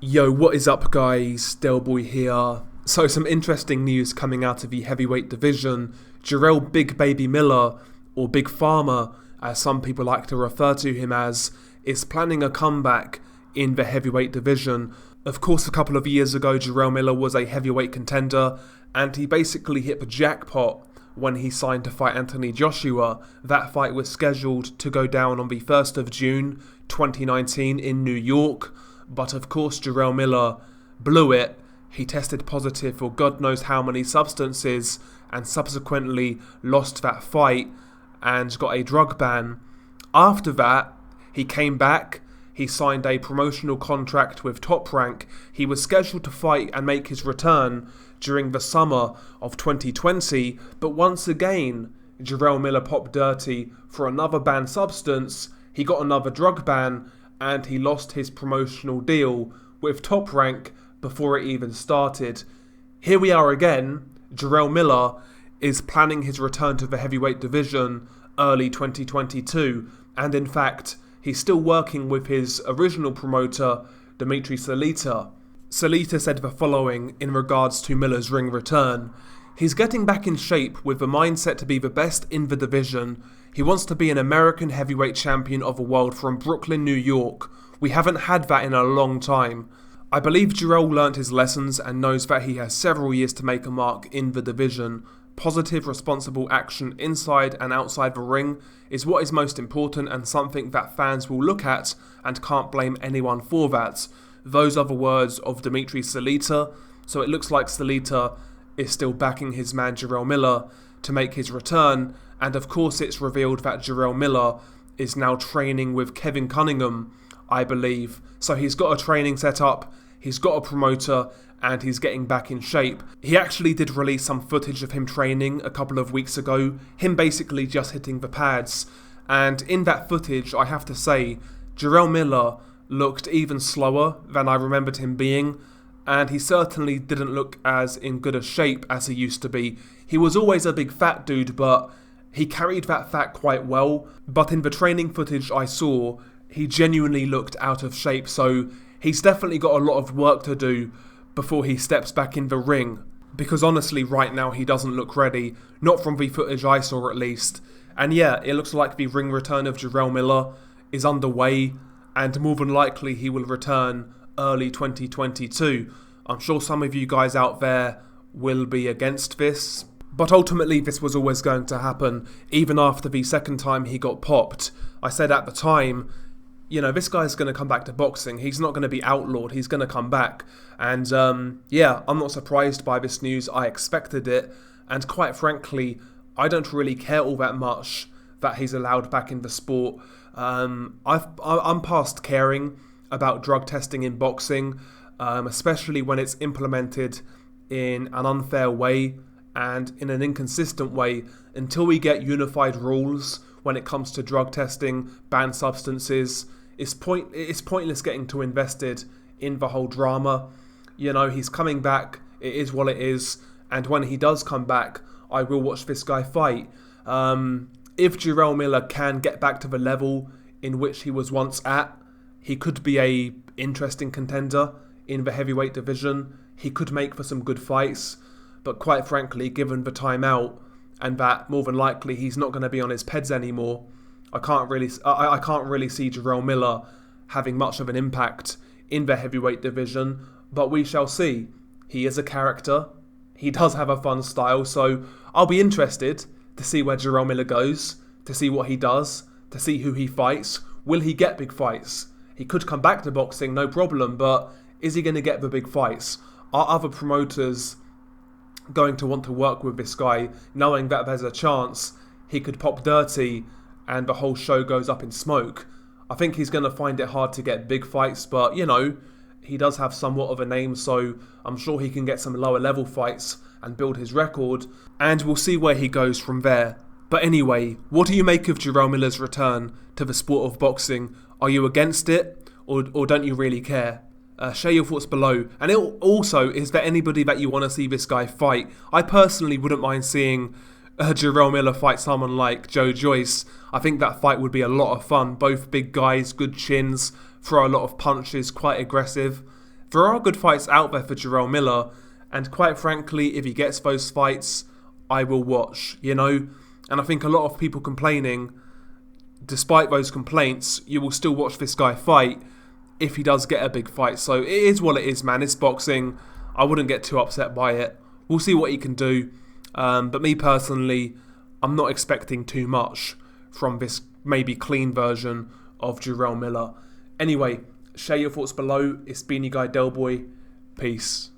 Yo, what is up guys, Delboy here. So some interesting news coming out of the heavyweight division. Jarrell Big Baby Miller, or Big Pharma as some people like to refer to him as, is planning a comeback in the heavyweight division. Of course, a couple of years ago Jarrell Miller was a heavyweight contender and he basically hit the jackpot when he signed to fight Anthony Joshua. That fight was scheduled to go down on the 1st of June 2019 in New York. But of course Jarrell Miller blew it. He tested positive for God knows how many substances and subsequently lost that fight and got a drug ban. After that, he came back. He signed a promotional contract with Top Rank. He was scheduled to fight and make his return during the summer of 2020. But once again, Jarrell Miller popped dirty for another banned substance. He got another drug ban and he lost his promotional deal with Top Rank before it even started. Here we are again. Jarrell Miller is planning his return to the heavyweight division early 2022, and in fact, he's still working with his original promoter, Dimitri Salita. Salita said the following in regards to Miller's ring return. He's getting back in shape with the mindset to be the best in the division. He wants to be an American heavyweight champion of the world from Brooklyn, New York. We haven't had that in a long time. I believe Jarrell learnt his lessons and knows that he has several years to make a mark in the division. Positive, responsible action inside and outside the ring is what is most important and something that fans will look at and can't blame anyone for that. Those are the words of Dimitri Salita, so it looks like Salita is still backing his man Jarrell Miller to make his return, and of course it's revealed that Jarrell Miller is now training with Kevin Cunningham, I believe. So he's got a training set up, he's got a promoter, and he's getting back in shape. He actually did release some footage of him training a couple of weeks ago, him basically just hitting the pads, and in that footage I have to say, Jarrell Miller looked even slower than I remembered him being, and he certainly didn't look as in good a shape as he used to be. He was always a big fat dude, but he carried that fat quite well. But in the training footage I saw, he genuinely looked out of shape, so he's definitely got a lot of work to do before he steps back in the ring. Because honestly, right now he doesn't look ready, not from the footage I saw at least. And yeah, it looks like the ring return of Jarrell Miller is underway, and more than likely he will return early 2022. I'm sure some of you guys out there will be against this, but ultimately this was always going to happen, even after the second time he got popped. I said at the time, you know, this guy's going to come back to boxing. He's not going to be outlawed. He's going to come back. And yeah, I'm not surprised by this news. I expected it. And quite frankly, I don't really care all that much that he's allowed back in the sport. I'm past caring about drug testing in boxing, especially when it's implemented in an unfair way and in an inconsistent way. Until we get unified rules when it comes to drug testing, banned substances, it's pointless getting too invested in the whole drama. You know, he's coming back, it is what it is, and when he does come back, I will watch this guy fight. If Jarrell Miller can get back to the level in which he was once at, he could be a interesting contender in the heavyweight division. He could make for some good fights, but quite frankly, given the time out and that more than likely he's not going to be on his peds anymore, I can't really see Jarrell Miller having much of an impact in the heavyweight division, but we shall see. He is a character. He does have a fun style, so I'll be interested to see where Jarrell Miller goes, to see what he does, to see who he fights. Will he get big fights? He could come back to boxing, no problem, but is he going to get the big fights? Are other promoters going to want to work with this guy, knowing that there's a chance he could pop dirty and the whole show goes up in smoke? I think he's going to find it hard to get big fights, but you know, he does have somewhat of a name, so I'm sure he can get some lower level fights and build his record, and we'll see where he goes from there. But anyway, what do you make of Jarrell Miller's return to the sport of boxing? Are you against it, or don't you really care? Share your thoughts below. And also, is there anybody that you want to see this guy fight? I personally wouldn't mind seeing Jarrell Miller fight someone like Joe Joyce. I think that fight would be a lot of fun. Both big guys, good chins, throw a lot of punches, quite aggressive. there are good fights out there for Jarrell Miller, and quite frankly, if he gets those fights, I will watch, you know? And I think a lot of people complaining, despite those complaints, you will still watch this guy fight if he does get a big fight. So it is what it is, man. It's boxing. I wouldn't get too upset by it. We'll see what he can do. But me personally, I'm not expecting too much from this maybe clean version of Jarrell Miller. Anyway, share your thoughts below. It's been your guy Delboy. Peace.